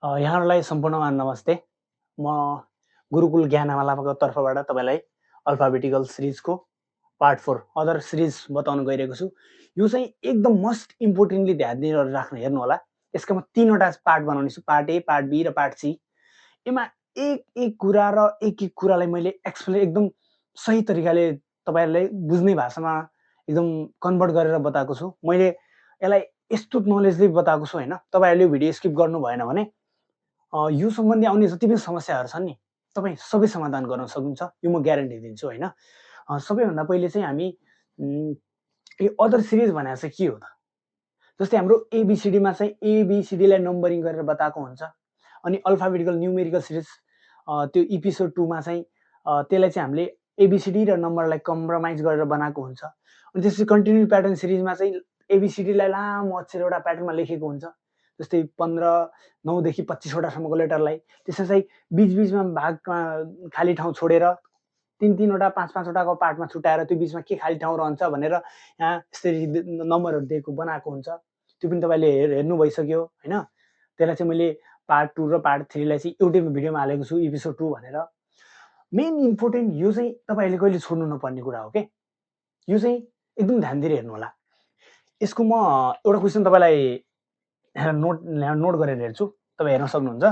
यहाँहरूलाई सम्पूर्णमा नमस्ते। म गुरुकुल ज्ञानमालाको तर्फबाट तपाईँलाई अल्फाबेटिकल सिरिजको पार्ट 4 अदर सिरिज बताउन गइरहेको छु। यो चाहिँ एकदम मोस्ट इम्पोर्टेन्टली ध्यान दिएर हेर्नु होला। यसका म 3वटा पार्ट बनाउने छु, पार्ट ए, पार्ट बी र पार्ट सी। यसमा एक कुरा र एक कुरालाई मैले एक्सप्लेन एकदम सही तरिकाले तपाईँहरूलाई बुझ्ने भाषामा एकदम कन्भर्ट गरेर बताएको छु। मैले यसलाई यस्तो नलेजले बताएको छु हैन, तपाईँहरूले भिडियो स्किप गर्नु भएन भने यो सम्बन्धी आउने जति पनि समस्याहरू छन् नि, तपाईँ सबै समाधान गर्न सक्नुहुन्छ, यो म ग्यारेन्टी दिन्छु हैन। सबैभन्दा पहिले चाहिँ हामी यो अदर सिरिज भनेको चाहिँ के हो त? जस्तै हाम्रो एबिसिडीमा चाहिँ एबिसिडीलाई नम्बरिङ गरेर बताएको हुन्छ। अनि अल्फाबेटिकल न्युमेरिकल सिरिज त्यो एपिसोड 2 मा चाहिँ त्यसलाई चाहिँ हामीले एबिसिडी र नम्बरलाई कम्प्रोमाइज गरेर बनाएको हुन्छ। अनि त्यसपछि कन्टिन्यू प्याटर्न सिरिजमा चाहिँ एबिसिडीलाई लामो अक्षर एउटा प्याटर्नमा लेखेको हुन्छ। जस्तै 9 देखि 25 वटासम्मको लेटरलाई त्यसमा चाहिँ बीचबीचमा भागमा खाली ठाउँ छोडेर 3-3 वटा 5-5 वटाको पार्टमा छुट्याएर त्यो बीचमा के खाली ठाउँ रहन्छ भनेर यहाँ यसरी नम्बरहरू दिएको बनाएको हुन्छ। त्यो पनि तपाईँले हेर्नु भइसक्यो हैन। त्यसलाई चाहिँ मैले पार्ट 2 र पार्ट 3 लाई चाहिँ एउटै भिडियोमा हालेको छु, एपिसोड 2 भनेर। मेन इम्पोर्टेन्ट यो चाहिँ तपाईँले कहिले छोड्नु नपर्ने कुरा हो के। यो चाहिँ एकदम ध्यान दिएर हेर्नु होला। यसको म एउटा क्वेशन तपाईँलाई नोट गरेर हेर्छु, तपाईँ हेर्न सक्नुहुन्छ।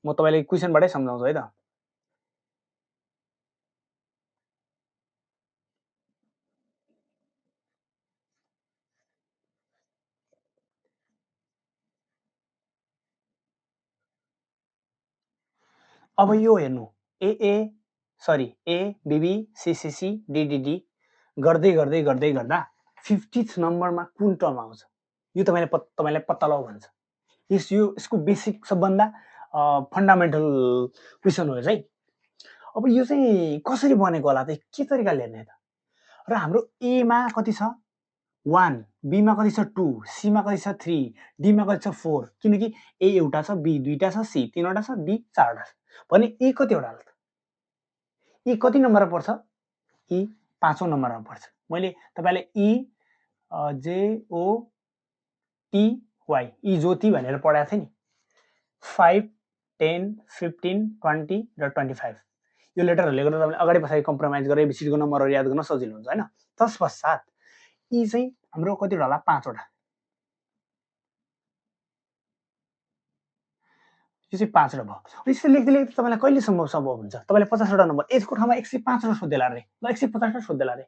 म तपाईँलाई क्वेशनबाटै सम्झाउँछु है त। अब यो हेर्नु, ए बीबी सीसीसी डीडीडी गर्दै गर्दै गर्दै गर्दा 50th नम्बरमा कुन टर्म आउँछ यो तपाईँलाई पत्ता लगाउ भन्छ। यसको बेसिक सबभन्दा फन्डामेन्टल क्वेसन हो चाहिँ। अब यो चाहिँ कसरी बनेको होला त, के तरिकाले हेर्ने त? र हाम्रो ए मा कति छ 1, बी मा कति छ 2, सी मा कति छ 3, डी मा कति छ 4, किनकि ए एउटा छ, बी दुईटा छ, सी 3वटा छ, डी 4वटा छ भने ए कतिवटा होला त? ए कति नम्बरमा पर्छ? ई 5औं नम्बरमा पर्छ। मैले तपाईलाई ई जे ओ टी वाई ई ज्योति भनेर पढाएको थिएँ नि। 5, 10, 15, 20 र 25 यो लेटरहरूले गर्दा तपाईँले अगाडि पछाडि कम्प्रोमाइज गरेर एबिसिडीको नम्बरहरू याद गर्न सजिलो हुन्छ हैन। तत्पश्चात ई चाहिँ हाम्रो कतिवटा होला? 5वटा। यो चाहिँ 5वटा भयो। यसरी लेख्दै लेख्दै तपाईँलाई कहिले सम्भव हुन्छ? तपाईँले 50वटा नम्बर यसको ठाउँमा 105 सोध्देला रे, ल 150 सोध्देला रे।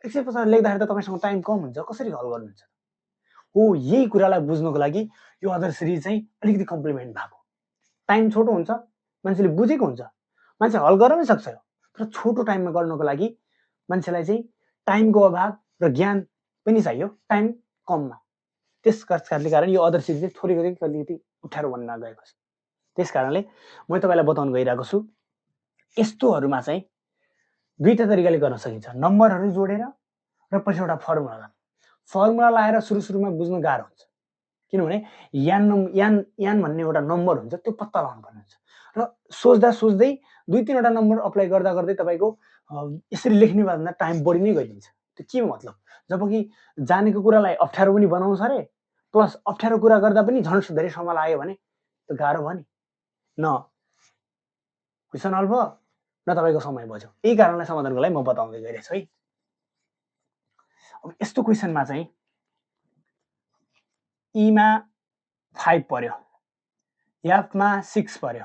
150 लेख्दाखेरि त तपाईँसँग टाइम कम हुन्छ, कसरी हल गर्नुहुन्छ? हो, यही कुरालाई बुझ्नको लागि यो अदर सिरिज चाहिँ अलिकति कम्प्लिमेन्ट भएको। टाइम छोटो हुन्छ, मान्छेले बुझेको हुन्छ, मान्छे हल गर्न पनि सक्छ, तर छोटो टाइममा गर्नको लागि मान्छेलाई चाहिँ टाइमको अभाव र ज्ञान पनि चाहियो, टाइम कममा। त्यस कारणले कारण यो अदर सिरिज चाहिँ थोरै अलिकति अप्ठ्यारो बन्न गएको छ। त्यस कारणले म तपाईँलाई बताउन गइरहेको छु। यस्तोहरूमा चाहिँ दुईटा तरिकाले गर्न सकिन्छ, नम्बरहरू जोडेर र पछि एउटा फर्मुला लाएर सुरुमा बुझ्न गाह्रो हुन्छ। किनभने यान भन्ने एउटा नम्बर हुन्छ, त्यो पत्ता लगाउनु पर्ने हुन्छ र सोच्दै 2-3वटा नम्बर अप्लाई गर्दा गर्दै तपाईँको यसरी लेख्ने भन्दा टाइम बढी नै गइदिन्छ। त्यो के मतलब? जबकि जानेको कुरालाई अप्ठ्यारो पनि बनाउँछ रे, प्लस अप्ठ्यारो कुरा गर्दा पनि झन् धेरै समय लाग्यो भने त गाह्रो भयो नि। न क्वेसन हल भयो न तपाईँको समय बच्यो। यही कारणलाई समाधानको लागि म बताउँदै गइरहेको छु है। अब यस्तो क्वेसनमा चाहिँ ई मा 5 पर्यो, एफ मा 6 पर्यो,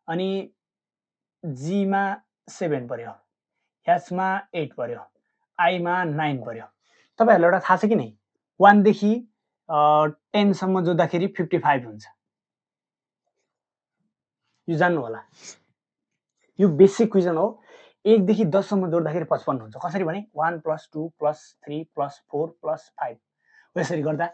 अनि जी मा 7 पर्यो, एच मा 8 पर्यो, आई मा 9 पर्यो। तपाईँहरूलाई एउटा थाहा छ कि नै, 1 देखि 10 सम्म जोड्दाखेरि 55 हुन्छ। यो जान्नु होला, यो बेसिक क्वेसन हो। 1 देखि 10 सम्म जोड्दाखेरि 55 हुन्छ। कसरी भने 1 + 2 + 3 + 4 + 5 यसरी गर्दा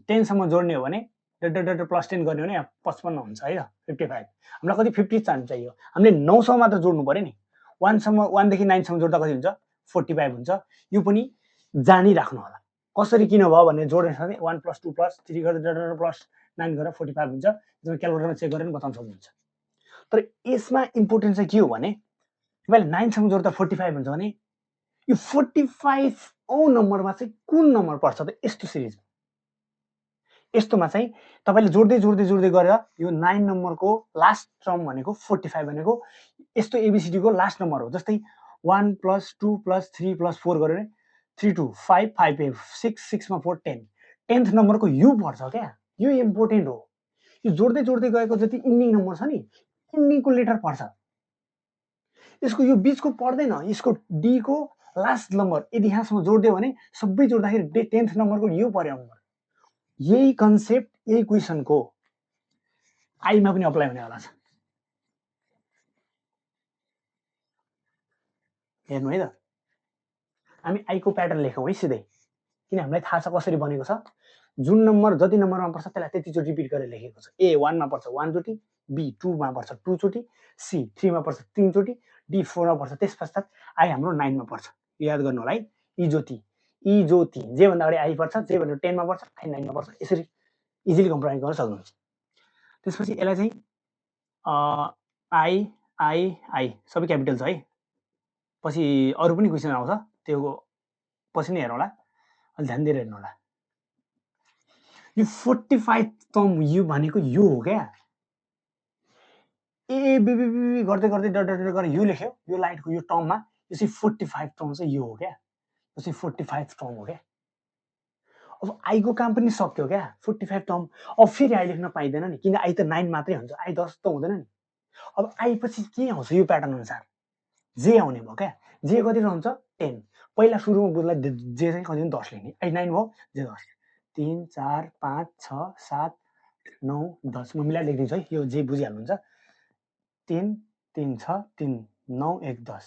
10 सम्म जोड्ने हो भने +10 गर्ने हो भने 55 हुन्छ है त, 55। हामीलाई कति 50 चाहियो, हामीले 9 सम्म मात्र जोड्नु पर्यो नि। 1 देखि 9 सम्म जोड्दा कति हुन्छ? 45 हुन्छ। यो पनि जानिराख्नु होला कसरी किन भयो भने जोड्ने छ भने 1 + 2 + 3 गरेर +9 गरेर 45 हुन्छ। तपाईँ क्यालकुलेटरमा चेक गरेर बताउन सक्नुहुन्छ। तर यसमा इम्पोर्टेन्ट चाहिँ के हो भने तपाईँले 9 सम्म जोड्दा 45 हुन्छ भने यो 45 औं नम्बरमा चाहिँ कुन नम्बर पर्छ त? यस्तो सिरिजमा यस्तोमा चाहिँ तपाईले जोड्दै जोड्दै जोड्दै गएर यो 9 नम्बरको लास्ट टर्म भनेको 45 भनेको यस्तो एबीसीडी को लास्ट नम्बर हो। जस्तै 1 + 2 + 3 + 4 गरे 3 2 5 5 6 6 मा 4 10 10th नम्बरको यु पर्छ क्या। यो इम्पोर्टेन्ट हो। यो जोड्दै जोड्दै गएको जति इन्डिङ नम्बर छ नि इन्डिङको लेटर पर्छ। यसको यो बीचको पर्दैन। यसको डी को लास्ट नम्बर यदि यहाँसम्म जोड्दियो भने सबै जोड्दाखेरि 10th नम्बरको यो पर्यो नम्बर। यही कन्सेप्ट यही क्वेसनको आईमा पनि अप्लाई हुनेवाला छ। हेर्नु है त, हामी आईको प्याटर्न लेखौँ है सिधै, किन हामीलाई थाहा छ कसरी बनेको छ। जुन नम्बर जति नम्बरमा पर्छ त्यसलाई त्यतिचोटि रिपिट गरेर लेखेको छ। ए 1 मा पर्छ 1 चोटि, बी 2 मा पर्छ 2 चोटि, सी 3 मा पर्छ 3 चोटि, डी 4 मा पर्छ। त्यस पश्चात आई हाम्रो 9 मा पर्छ। याद गर्नु होला है। ई ज्योति जे भन्दा अगाडि आई पर्छ, जे भन्दा 10 मा पर्छ, आई 9 मा पर्छ। यसरी इजिली कम्प्राइज गर्न सक्नुहुन्छ। त्यसपछि यसलाई चाहिँ आई आई आई सबै क्यापिटल छ है। पछि अरु पनि क्वेसन आउँछ, त्यो पछि नै हेरौँ होला। अलि ध्यान दिएर हेर्नु होला। यो 45 टर्म यो भनेको यो हो क्या। ए बी बी बी गर्दै गर्दै डट डट गरेर यो लेख्यो, यो लाइटको यो टर्ममा यो चाहिँ 45 टर्म चाहिँ यो हो क्या। यो चाहिँ 45 टर्म हो क्या। अब आई को काम पनि सक्यो क्या। 45 टर्म अब फेरि आई लेख्न पाइँदैन नि, किन आई त 9 मात्रै हुन्छ, आई 10 त हुँदैन नि। अब आई पछि के आउँछ यो प्याटर्न अनुसार जे आउने भयो क्या। जे कति रहन्छ 10। पहिला सुरुमा बुझ्दा जे चाहिँ कति 10 लेख्ने, आई 9 भयो, जे 10 3 4 5 6 7 9 10 म मिलाएर लेखिदिन्छु है, यो जे बुझिहाल्नुहुन्छ। 3 3 6 3 9 1 10।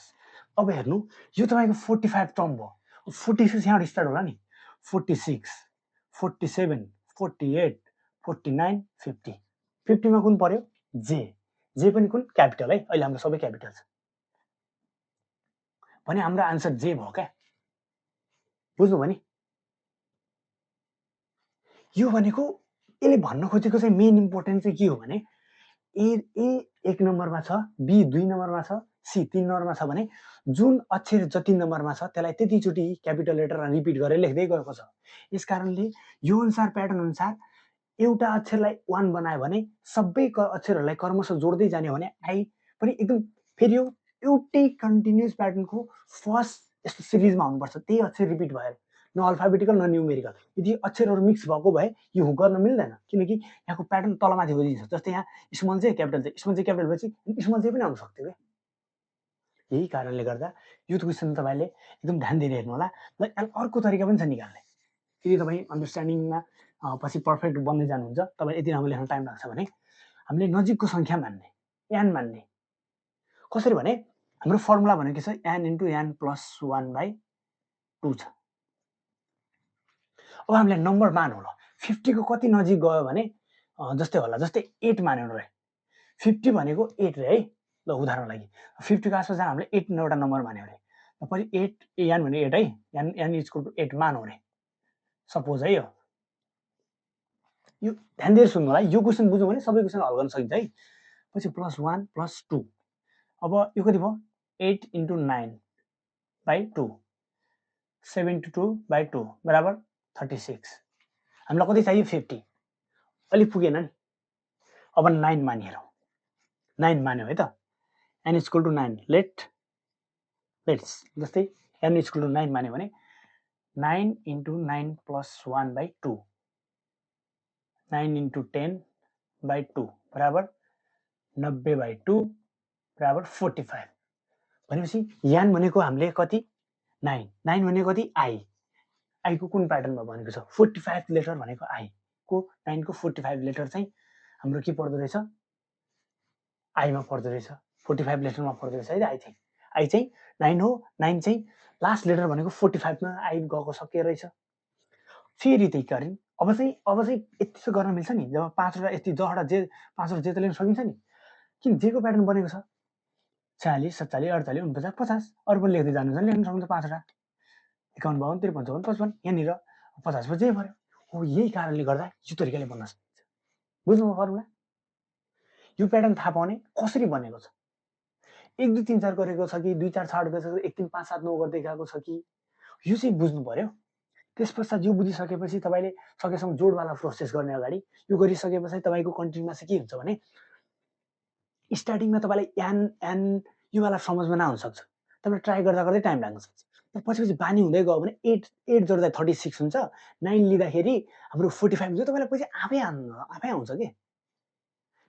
अब हेर्नु यो तपाईको 45 टर्म भयो। 46 यहाँबाट स्टार्ट होला नि, 46 47 48 49 50 50 मा कुन पर्यो जे, जे पनि कुन क्यापिटल है। अहिले हाम्रो सबै क्यापिटल छ भने हाम्रो आन्सर जे भयो क्या। बुझ्नु भयो नि। यो भनेको यसले भन्न खोजेको चाहिँ मेन इम्पोर्टेन्ट चाहिँ के हो भने ए 1 नम्बरमा छ, बी 2 नम्बरमा छ, सी 3 नम्बरमा छ भने जुन अक्षर जति नम्बरमा छ त्यसलाई त्यतिचोटि क्यापिटल लेटर रिपिट गरेर लेख्दै गएको छ। यसकारणले यो अनुसार प्याटर्न अनुसार एउटा अक्षरलाई 1 बनायो भने सबै अक्षरहरूलाई क्रमशः जोड्दै जाने हो भने आई पनि एकदम फेरि एउटै कन्टिन्युअस प्याटर्नको फर्स्ट यस्तो सिरिजमा हुनुपर्छ। त्यही अक्षर रिपिट भएर न अल्फाबेटिकल न न्युमेरिकल। यदि अक्षरहरू मिक्स भएको भए यो गर्न मिल्दैन, किनकि यहाँको प्याटर्न तलमाथि बुझिन्छ। जस्तै यहाँ स्मल जे क्यापिटल जे, स्मल जे क्यापिटल भएपछि स्मल जे पनि आउन सक्थ्यो क्या। यही कारणले गर्दा यो क्वेसन तपाईँले एकदम ध्यान दिएर हेर्नु होला। र अर्को तरिका पनि छ निकाल्ने। यदि तपाईँ अन्डरस्ट्यान्डिङमा पछि पर्फेक्ट बन्दै जानुहुन्छ, तपाईँ यति राम्रो लेख्न टाइम लाग्छ भने हामीले नजिकको सङ्ख्या मान्ने, एन मान्ने। कसरी भने हाम्रो फर्मुला भनेको के छ, एन इन्टु एन प्लस 1/2 छ। अब हामीले नम्बर मानौँ ल, 50 को कति नजिक गयो भने जस्तै होला, जस्तै 8 मान्यौँ रे। 50 भनेको 8 रे है। ल उदाहरण लागि 50 को आसपास हामीले 8 एउटा नम्बर मान्यौँ रे। पछि 8 एन भने 8 है, एन इक्वल टु 8 मानौँ रे सपोज है। यो ध्यान दिएर सुन्नु होला। यो क्वेसन बुझ्नु भने सबै क्वेसन हल गर्न सकिन्छ है। पछि +1 + 2। अब यो कति भयो 8 × 9/2 72/2 बराबर 36। हामीलाई कति चाहियो 50। अलि पुगेन नि। अब 9 मानिहेरौँ। 9 मान्यो है त। n = 9 लेट्स जस्तै n = 9 मान्यो भने 9 × 9 + 1/2 9 × 10/2 बराबर 90/2 बराबर 45। भनेपछि यान भनेको हामीले कति 9 9 भनेको कति आई को कुन प्याटर्नमा भनेको छ 45 लेटर भनेको आई को 9 को 45 लेटर चाहिँ हाम्रो के पर्दो रहेछ आई मा पर्दो रहेछ। 45 लेटरमा पर्दो रहेछ है आई चाहिँ 9 हो। 9 चाहिँ लास्ट लेटर भनेको 45 मा आई गएको सकिए रहेछ। फेरि त्यही गरिन्। अब चाहिँ यति गर्न मिल्छ नि, जब 5 वटा यति 10 वटा जे 5 वटा जे त लेख्न सकिन्छ नि, किन जे को प्याटर्न बनेको छ 40 47 48 49 50। अरु पनि लेख्दै जानुहुन्छ लेख्न सक्नुहुन्छ 5 वटा 51 52 53 55 55 यहाँनिर 50 मा जे पर्यो हो। यही कारणले गर्दा यो तरिकाले बन्न सकिन्छ। बुझ्नुभयो फर्मुला। यो प्याटर्न थाहा पाउने कसरी बनेको छ, 1 2 3 4 गरेको छ कि 2 4 6 8 गरेको छ, 1 3 5 7 9 गर्दै गएको छ कि, यो चाहिँ बुझ्नु पर्यो। त्यसपश्चात यो बुझिसकेपछि तपाईँले सकेसम्म जोडवाला प्रोसेस गर्ने अगाडि यो गरिसकेपछि तपाईँको कन्ट्रीमा चाहिँ के हुन्छ भने स्टार्टिङमा तपाईँलाई एन योवाला समझमा नआउन सक्छ, तपाईँले ट्राई गर्दा गर्दै टाइम लाग्न सक्छ। तर पछि बानी हुँदै गयो भने 8 जोड्दा 36 हुन्छ, 9 लिँदाखेरि हाम्रो 45 हुन्छ, तपाईँलाई पछि आफै आउँछ के।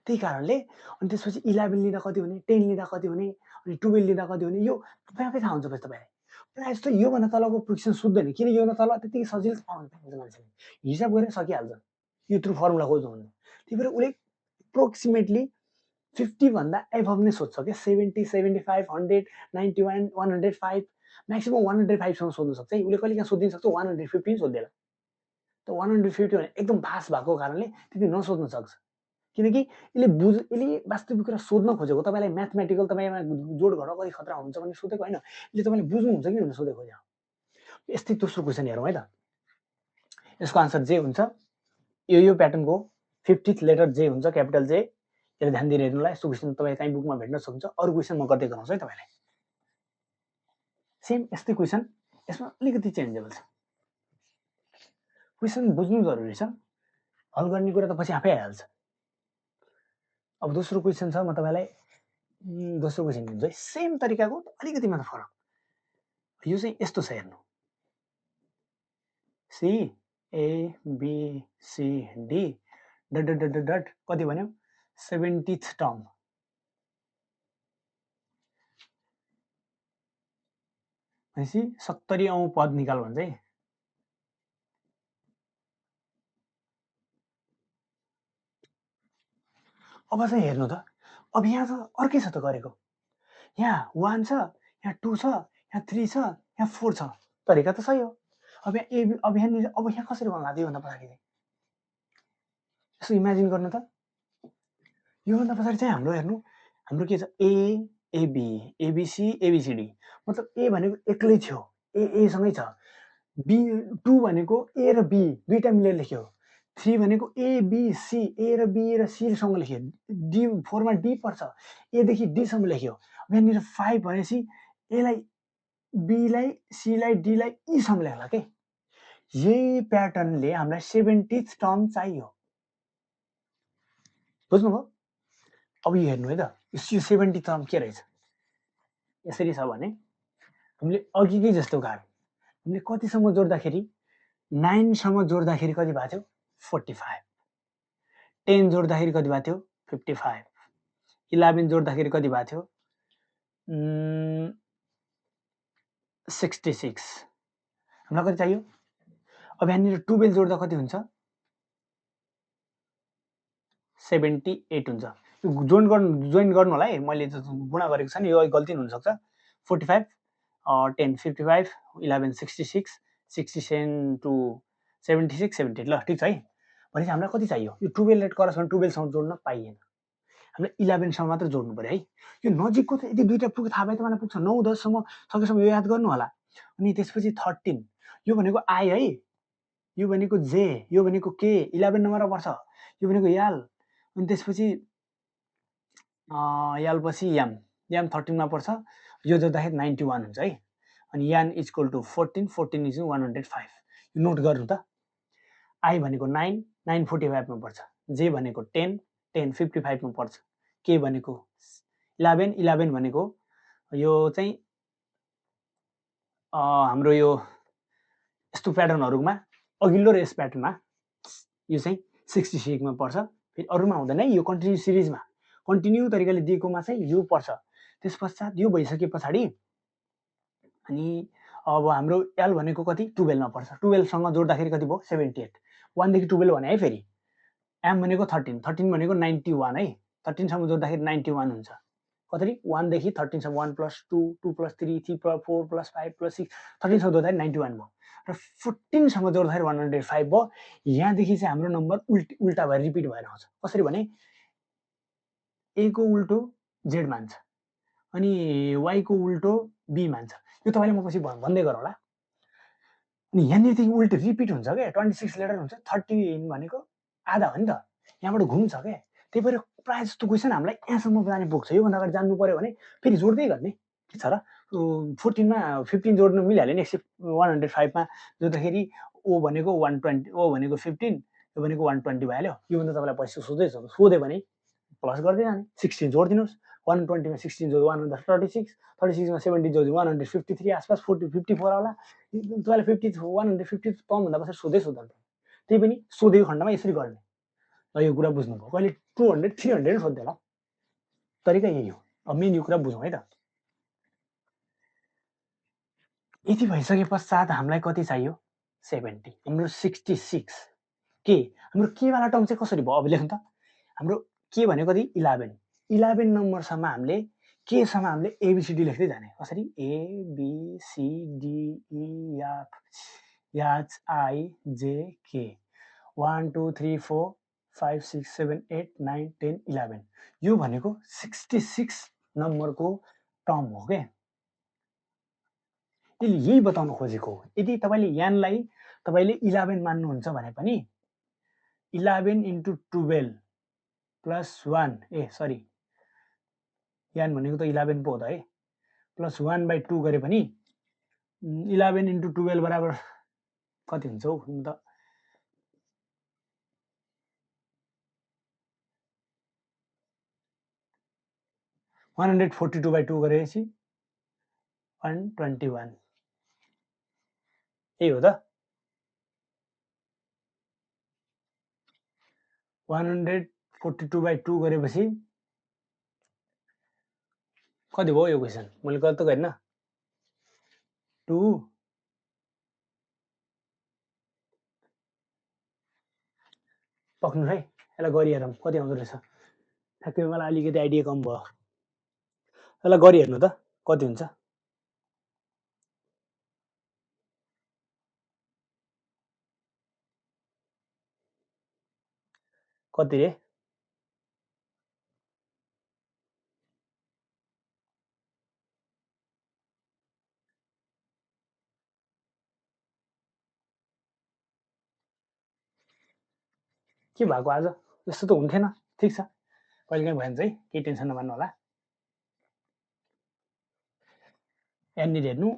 त्यही कारणले अनि त्यसपछि 11 लिँदा कति हुने, 10 लिँदा कति हुने, अनि 12 लिँदा कति हुने, यो आफै थाहा हुन्छ पछि तपाईँलाई। प्रायः जस्तो योभन्दा तलको क्वेसन सोध्दैन, किन योभन्दा तल त्यतिकै सजिलो पाउँछ मान्छेले, हिसाब गरेर सकिहाल्छ यो थ्रु फर्मुला खोज्नु भने। त्यही भएर उसले एप्रोक्सिमेटली 50 भन्दा एभव नै सोध्छ क्या, 70, 75, 100, 91, 105, म्याक्सिमम 105 सम्म सोध्न सक्छ है। उसले कहिले काहीँ सोधिन सक्छ 150 सोध्दैन, त 150 भने एकदम भास्ट भएको कारणले त्यति नसोध्न सक्छ, किनकि यसले वास्तविक कुरा सोध्न खोजेको तपाईँलाई म्याथमेटिकल तपाईँमा जोड घटाउ कति खतरा हुन्छ भन्ने सोधेको होइन, यसले तपाईँले बुझ्नुहुन्छ कि भनेर सोधेको खोजेको। यस्तै दोस्रो क्वेसन हेरौँ है त। यसको आन्सर जे हुन्छ, यो प्याटर्नको 50th लेटर जे हुन्छ, क्यापिटल जे। यसले ध्यान दिएर हेर्नुलाई, यस्तो क्वेसन तपाईँ कहीँ बुकमा भेट्न सक्छ। अरू क्वेसन म गर्दै गराउँछु है तपाईँलाई। सेम यस्तै क्वेसन, यसमा अलिकति चेन्जेबल छ। क्वेसन बुझ्नु जरुरी छ, हल गर्ने कुरा त पछि आफै आइहाल्छ। अब दोस्रो क्वेसन छ, म तपाईँलाई दोस्रो क्वेसन दिन्छु है, सेम तरिकाको अलिकति मात्र फरक। यो चाहिँ यस्तो छ, हेर्नु, C A B C D dot dot dot dot कति भन्यो, 70th टर्म। भनेपछि 70औं पद निकाल भन्छ है। अब चाहिँ हेर्नु त, अब यहाँ त अर्कै छ त गरेको। यहाँ 1 छ, यहाँ 2 छ, यहाँ 3 छ, यहाँ 4 छ, तरिका त सही हो। अब यहाँ कसरी भन्नु लाग्यो भन्दा पछाडि चाहिँ यसो इमेजिन गर्नु त। योभन्दा पछाडि चाहिँ हाम्रो हेर्नु, हाम्रो के छ, ए एबी एबिसी एबिसिडी, मतलब ए भनेको एक्लै थियो, ए सँगै छ, बी 2 भनेको ए र बी दुईटा मिलेर लेख्यो, 3 भनेको ए बी सी, ए र बी र सी सँग लेख्यो, डी 4 मा डी पर्छ, ए देखि डी सम्म लेख्यो। यहाँनिर 5 भनेपछि एलाई बीलाई सीलाई डीलाई ई सम्म लेख्ला के। यही प्याटर्नले हामीलाई 70th टर्म चाहियो, बुझ्नुभयो। अब यो हेर्नु है त, यो 70 टर्म के रहेछ, यसरी छ भने हामीले अघिकै जस्तो गाह्रो, हामीले कतिसम्म जोड्दाखेरि 9 सम्म जोड्दाखेरि कति भएको थियो, 45, 10 जोड्दाखेरि कति भएको थियो, 55, 11 जोड्दाखेरि कति भएको थियो, 66। हामीलाई कति चाहियो, अब यहाँनिर 12 जोड्दा कति हुन्छ, 78 हुन्छ। यो जोइन गर्नु होला है, मैले गुणा गरेको छ नि, यो गल्ती हुनसक्छ। 45 10 55 11 66 67 to 76 78, ल ठिक छ है। भनेपछि हामीलाई कति चाहियो, यो 12 करस्पोन्ड 12 सम्म जोड्न पाइएन, हामीले 11 सम्म मात्र जोड्नु पर्यो है। यो नजिकको त यदि दुईटा पुग्यो थाहा भए त मलाई पुग्छ, 9 10 सम्म सकेसम्म यो याद गर्नु होला। अनि त्यसपछि 13, यो भनेको आई है, यो भनेको जे, यो भनेको के, 11 नम्बरमा पर्छ, यो भनेको याल, अनि त्यसपछि याल पछि याम 13 मा पर्छ, यो जोड्दाखेरि 91 हुन्छ है। अनि यान इक्वल टु 14, 14 इज 105। यो नोट गर्नु त, आई भनेको 9, 9 45 मा पर्छ, जे भनेको 10, 10 55 मा पर्छ, के भनेको 11, 11 भनेको यो चाहिँ हाम्रो यो यस्तो प्याटर्नहरुमा अघिल्लो र यस प्याटर्नमा यो चाहिँ 66 मा पर्छ। फेरि अरुमा हुँदैन है, यो कन्टिन्यू सिरिजमा कन्टिन्यू तरिकाले दिएकोमा चाहिँ यो पर्छ। त्यसपश्चात यो भइसके पछाडि अनि अब हाम्रो एल भनेको कति, 12 मा पर्छ, 12 सँग जोड्दाखेरि कति भयो, 78, 1 देखि 12 भने है। फेरि एम भनेको 13, 13 भनेको 91 है, 13 सम्म जोड्दाखेरि 91 हुन्छ। कसरी 1 देखि 13 सम्म 1 + 2 2 + 3 3 + 4 + 5 + 6, 13 सम्म जोड्दाखेरि 91 भयो र 14 सम्म जोड्दाखेरि 105 भयो। यहाँदेखि चाहिँ हाम्रो नम्बर उल्टा भएर रिपिट भएर आउँछ। कसरी भने ए को उल्टो जेड मान्छ अनि वाई को उल्टो बी मान्छ। यो तपाईले म पछि भन्दै गरौँला। अनि यहाँनिरदेखि उल्टो रिपिट हुन्छ के, 26 लेटर हुन्छ, 13 भनेको आधा हो नि त, यहाँबाट घुम्छ के। त्यही भएर प्रायः जस्तो क्वेसन हामीलाई यहाँसम्म जाने पुग्छ। योभन्दा अगाडि जान्नु पर्यो भने फेरि जोड्दै गर्ने के छ र, 14 मा 15 जोड्नु मिलिहाल्यो नि, 105 मा जोड्दाखेरि ओ भनेको 120, ओ भनेको 15, यो भनेको 120 भइहाल्यो। योभन्दा तपाईँलाई पैसा सोध्यो भने प्लस गर्दै जाने, 16 जोडिदिनुहोस्। 120 मा 16 जोड्यो 136, 36 मा 70 जोड्यो 153 आसपास, 54 आउला। तपाईँलाई 150 कमभन्दा पछाडि सोध्दैन। त्यही पनि सोधेको खण्डमा यसरी गर्ने। ल यो कुरा बुझ्नुभयो। कहिले 200, 300 सोध्दै होला, तरिका यही हो। अब मेन यो कुरा बुझौँ है त। यति भइसके पश्चात हामीलाई कति चाहियो? 70। हाम्रो 66 के हाम्रो केवाला टर्म चाहिँ कसरी भयो? अब लेख्नु त। हाम्रो के भनेको कति? 11। 11 नम्बरसम्म हामीले केसम्म हामीले एबिसिडी लेख्दै जाने। कसरी? A B C D E F I J K. 1 2 3 4 5 6 7 8 9 10 11। यो भनेको 66 नम्बरको टर्म हो के। यसले यही बताउन खोजेको हो। यदि तपाईँले यानलाई तपाईँले 11 मान्नुहुन्छ भने पनि 11 × 12 + 1 सरी, यान भनेको त 11 पो हो त है, प्लस 1/2 गरे पनि 11 × 12 बराबर कति हुन्छ हौ? त 142/2 गरेपछि 121। यही हो त। 142/2 गरेपछि कति भयो यो क्वेसन? मैले गलत त गरिन? 2 पक्नु है, यसलाई गरिहेरौँ कति आउँदो रहेछ। ठ्याक्कै मलाई अलिकति आइडिया कम भयो। यसलाई गरिहेर्नु त कति हुन्छ। कति रे? के भएको आज? यस्तो त हुन्थेन। ठिक छ, कहिलेकाहीँ भयो भने चाहिँ केही टेन्सन नमान्नु होला। यहाँनिर हेर्नु,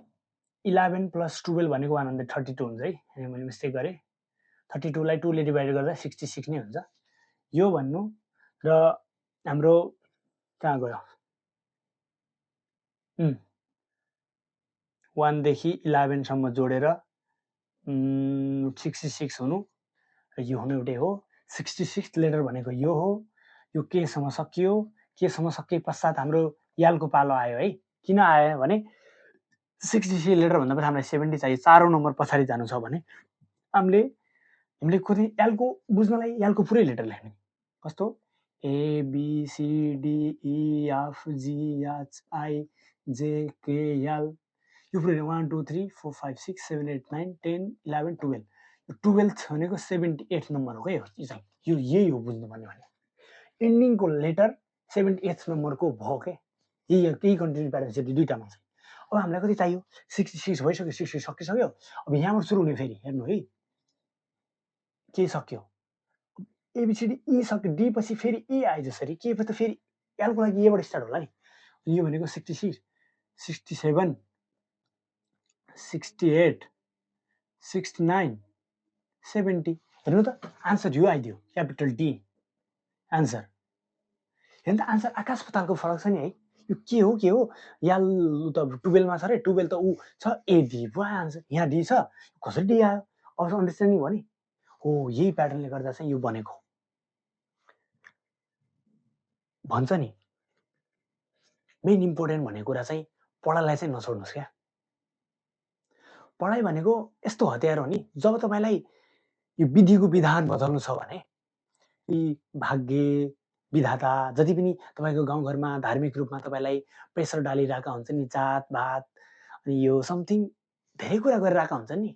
11 + 12 भनेको 132 हुन्छ है। यहाँ मैले मिस्टेक गरेँ। 32 लाई 2 ले डिभाइड गर्दा 66 नै हुन्छ यो भन्नु। र हाम्रो कहाँ गयो? 1 देखि 11 सम्म जोडेर 66 हुनु र यो हुनु एउटै हो। 66 लेटर भनेको यो हो। यो केसम्म सकियो। केसम्म सके पश्चात हाम्रो यालको पालो आयो है। किन आयो भने 66 लेटर भन्दा पनि हामीलाई 70 चाहियो। 4औं नम्बर पछाडि जानु छ भने हामीले कति यालको बुझ्नलाई यालको पुरै लेटर लेख्ने। कस्तो? A B C D E F G H I J K L. यो पुरै 1 2 3 4 5 6 7 8 9 10 11 12। 12 भनेको 78 नम्बर हो क्या। यो यही हो बुझ्नुपर्ने भने। एन्डिङको लेटर 78 नम्बरको भयो क्या। यही कन्टिन्यू प्यारेन्ट्स दुईटामा चाहिँ। अब हामीलाई कति चाहियो? 66 भइसक्यो। 66 सकिसक्यो। अब यहाँबाट सुरु हुने फेरि हेर्नु है, के सक्यो? एबिसिडी ई सक्यो। डी पछि फेरि ए आयो जसरी, के पछि त फेरि एलको लागि एबाट स्टार्ट होला नि। यो भनेको 66 67 68 69 70। हेर्नु त आन्सर यो आइदियो, क्यापिटल डी आन्सर। हेर्नु त आन्सर आकाश पातालको फरक छ नि है। यो के हो? याल त 12 मा छ रे, 12 त ऊ छ ए डी भयो आन्सर। यहाँ डी छ, कसरी डी आयो? अब अन्डरस्ट्यान्डिङ भयो नि। हो, यही प्याटर्नले गर्दा चाहिँ यो बनेको भन्छ नि। मेन इम्पोर्टेन्ट भन्ने कुरा चाहिँ पढाइलाई चाहिँ नछोड्नुहोस् क्या। पढाइ भनेको यस्तो हतियार हो नि, जब तपाईँलाई यो विधिको विधान बदल्नु छ भने यी भाग्य विधाता जति पनि तपाईँको गाउँघरमा धार्मिक रूपमा तपाईँलाई प्रेसर डालिरहेका हुन्छन् नि, जातभात अनि यो समथिङ धेरै कुरा गरिरहेका हुन्छन् नि।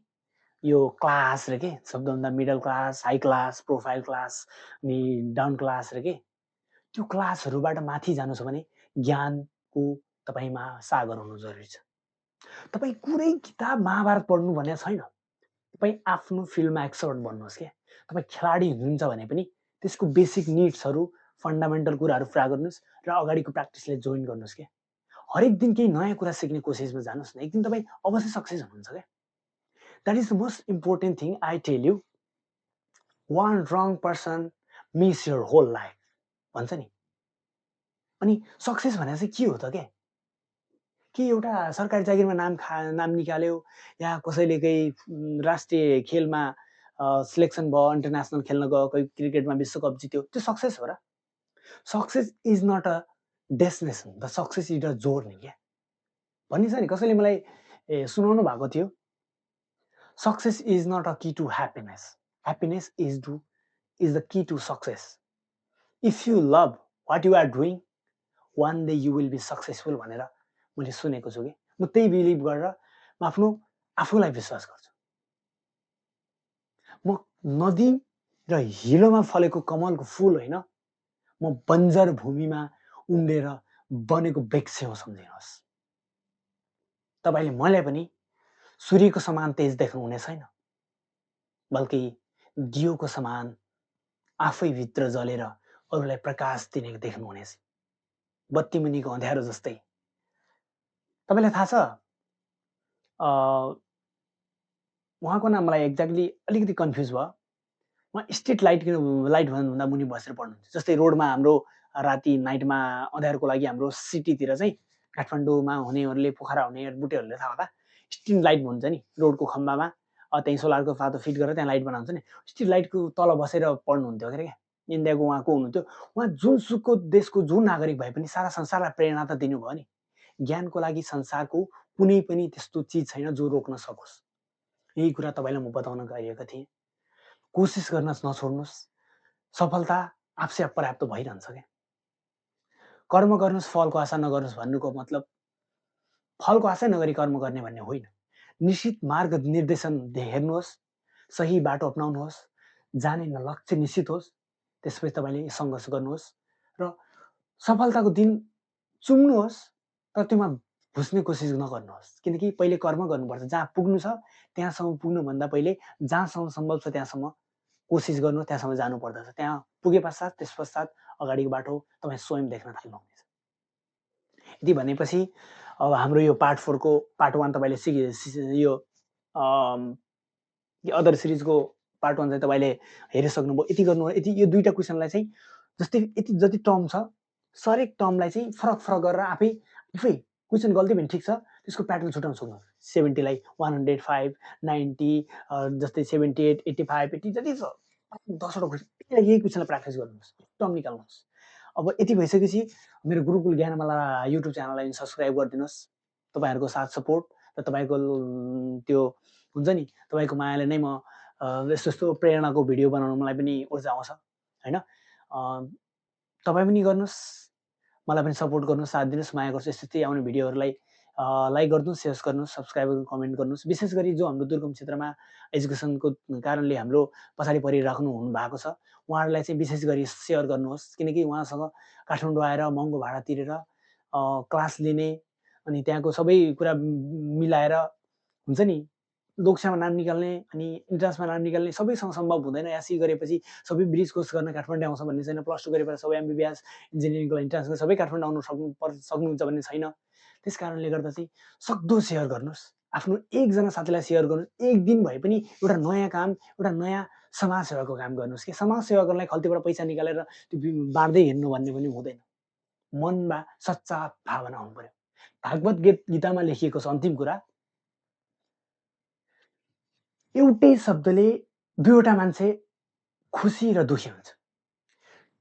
यो क्लास रे के, सबभन्दा middle class, high class, profile class अनि डाउन क्लास रे के। त्यो क्लासहरूबाट माथि जानु छ भने ज्ञानको तपाईँमा सागर हुनु जरुरी छ। तपाईँ कुनै किताब महाभारत पढ्नु भन्ने छैन। तपाईँ आफ्नो फिल्डमा एक्सपर्ट बन्नुहोस् क्या। तपाईँ खेलाडी हुनुहुन्छ भने पनि त्यसको बेसिक निड्सहरू, फन्डामेन्टल कुराहरू पुरा गर्नुहोस् र अगाडिको प्र्याक्टिसले जोइन गर्नुहोस् क्या। हरेक दिन केही नयाँ कुरा सिक्ने कोसिसमा जानुहोस् न। एक दिन तपाईँ अवश्य सक्सेस हुनुहुन्छ क्या। That is the most important thing I tell you. One wrong person miss your whole life भन्छ नि. अनि सक्सेस भनेर चाहिँ के हो त क्या? कि एउटा सरकारी जागिरमा नाम निकाल्यो या कसैले केही राष्ट्रिय खेलमा सिलेक्सन भयो, इन्टरनेसनल खेल्न गयो, कोही क्रिकेटमा विश्वकप जित्यो, त्यो सक्सेस हो र? Success is not a destination, the success is a journey क्या भन्ने छ नि. कसैले मलाई सुनाउनु भएको थियो, success is not a key to happiness, happiness is the key to success. If you love what you are doing one day you will be successful भनेर मैले सुनेको छु कि म त्यही बिलिभ गरेर म आफूलाई विश्वास गर्छु. म नदी र हिलोमा फलेको कमलको फुल होइन, म बन्जर भूमिमा उम्रेर बनेको वृक्ष हो सम्झिनुहोस्. तपाईँले मलाई पनि सूर्यको समान तेज देख्नुहुने छैन, बल्कि दियोको समान आफैभित्र जलेर अरूलाई प्रकाश दिने देख्नुहुनेछ, बत्ती मुनिको अँध्यारो जस्तै. तपाईँलाई थाहा छ उहाँको नाम मलाई एक्ज्याक्टली अलिकति कन्फ्युज भयो. उहाँ स्ट्रिट लाइट भन्दा मुनि बसेर पढ्नुहुन्छ. जस्तै रोडमा हाम्रो राति नाइटमा अँध्यारोको लागि हाम्रो सिटीतिर चाहिँ काठमाडौँमा हुनेहरूले, पोखरा हुने बुटेहरूले थाहा होला, स्ट्रिट लाइट भन्छ नि. रोडको खम्बामा त्यहीँ सोलरको पातो फिट गरेर त्यहाँ लाइट बनाउँछ नि. स्ट्रिट लाइटको तल बसेर पढ्नुहुन्थ्यो अरे क्या. इन्डियाको उहाँको हुनुहुन्थ्यो. उहाँ जुनसुकको देशको जुन नागरिक भए पनि सारा संसारलाई प्रेरणा त दिनुभयो नि. ज्ञानको लागि संसारको कुनै पनि त्यस्तो चिज छैन जो रोक्न सकोस्. यही कुरा तपाईँलाई म बताउन गइरहेको थिएँ. कोसिस गर्न नछोड्नुहोस्, सफलता आफसे पर्याप्त भइरहन्छ क्या. कर्म गर्नुहोस्, फलको आशा नगर्नुहोस् भन्नुको मतलब फलको आशा नगरी कर्म गर्ने भन्ने होइन. निश्चित मार्ग निर्देशन हेर्नुहोस्, सही बाटो अपनाउनुहोस्, जाने लक्ष्य निश्चित होस्, त्यसपछि तपाईँले सङ्घर्ष गर्नुहोस् र सफलताको दिन चुम्नुहोस्, तर त्योमा घुस्ने कोसिस नगर्नुहोस्. किनकि पहिले कर्म गर्नुपर्छ. जहाँ पुग्नु छ त्यहाँसम्म पुग्नुभन्दा पहिले जहाँसम्म सम्भव छ त्यहाँसम्म कोसिस गर्नु, त्यहाँसम्म जानु पर्दछ. त्यहाँ पुगे पश्चात त्यस पश्चात अगाडिको बाटो तपाईँ स्वयं देख्न थाल्नुहुनेछ. यति भनेपछि अब हाम्रो यो पार्ट 4 को पार्ट 1 तपाईँले यो अदर सिरिजको पार्ट 1 चाहिँ तपाईँले हेरिसक्नुभयो. यति गर्नु, यति यो दुईवटा क्वेसनलाई चाहिँ जस्तै यति जति टर्म छ हरेक टर्मलाई चाहिँ फरक फरक गरेर आफै क्वेसन गल्ती पनि ठिक छ, त्यसको प्याटर्न छुट्याउन सक्नु. 70 लाई 105, 90 जस्तै 78, 85, 80 जति छ 10वटा क्वेसन, यही क्वेसनलाई प्र्याक्टिस गर्नुहोस्, टर्म निकाल्नुहोस्. अब यति भइसकेपछि मेरो गुरुकुल ज्ञानमाला युट्युब च्यानललाई सब्सक्राइब गरिदिनुहोस्. तपाईँहरूको साथ सपोर्ट र तपाईँको त्यो हुन्छ नि, तपाईँको मायाले नै म यस्तो यस्तो प्रेरणाको भिडियो बनाउनु मलाई पनि ऊर्जा आउँछ होइन. तपाईँ पनि गर्नुहोस्, मलाई पनि सपोर्ट गर्नुहोस्, साथ दिनुहोस्, माया गर्नुहोस्. यस्तै आउने भिडियोहरूलाई लाइक गर्नुहोस्, सेयर गर्नुहोस्, सब्सक्राइब कमेन्ट गर्नुहोस्. विशेष गरी जो हाम्रो दुर्गम क्षेत्रमा एजुकेसनको कारणले हाम्रो पछाडि परिराख्नु हुनु भएको छ उहाँहरूलाई चाहिँ विशेष गरी सेयर गर्नुहोस्. किनकि उहाँसँग काठमाडौँ आएर महँगो भाडा तिरेर क्लास लिने अनि त्यहाँको सबै कुरा मिलाएर हुन्छ नि, लोकसेवामा नाम निकाल्ने अनि इन्ट्रान्समा नाम निकाल्ने सबैसँग सम्भव हुँदैन. एससी गरेपछि सबै ब्रिज कोर्स गर्न काठमाडौँ आउँछ भन्ने छैन. +2 गरेपछि सबै एमबिबिएस इन्जिनियरिङको इन्ट्रान्स सबै काठमाडौँ आउनु सक्नुहुन्छ भन्ने छैन. त्यस कारणले गर्दा चाहिँ सक्दो सेयर गर्नुहोस्. आफ्नो एकजना साथीलाई सेयर गर्नुहोस्. एक दिन भए पनि एउटा नयाँ काम, एउटा नयाँ समाजसेवाको काम गर्नुहोस्. कि समाजसेवा गर्नलाई खल्तीबाट पैसा निकालेर त्यो बाँड्दै हिँड्नु भन्ने पनि हुँदैन. मनमा सच्चा भावना हुनु पर्यो. भागवत गीतामा लेखिएको छ अन्तिम कुरा, एउटै शब्दले दुईवटा मान्छे खुसी र दुखी हुन्छ.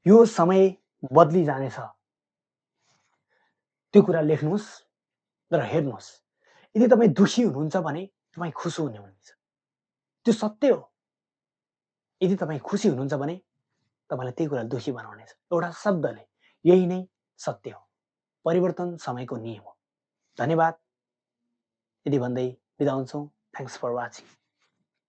यो समय बदली जानेछ, त्यो कुरा लेख्नुहोस् र हेर्नुहोस्. यदि तपाईँ दुखी हुनुहुन्छ भने तपाईँ खुसी हुनुहुन्छ, त्यो सत्य हो. यदि तपाईँ खुसी हुनुहुन्छ भने तपाईँलाई त्यही कुरा दुखी बनाउनेछ. एउटा शब्दले, यही नै सत्य हो. परिवर्तन समयको नियम हो. धन्यवाद. यदि भन्दै बिदा हुन्छौँ. Thanks for watching.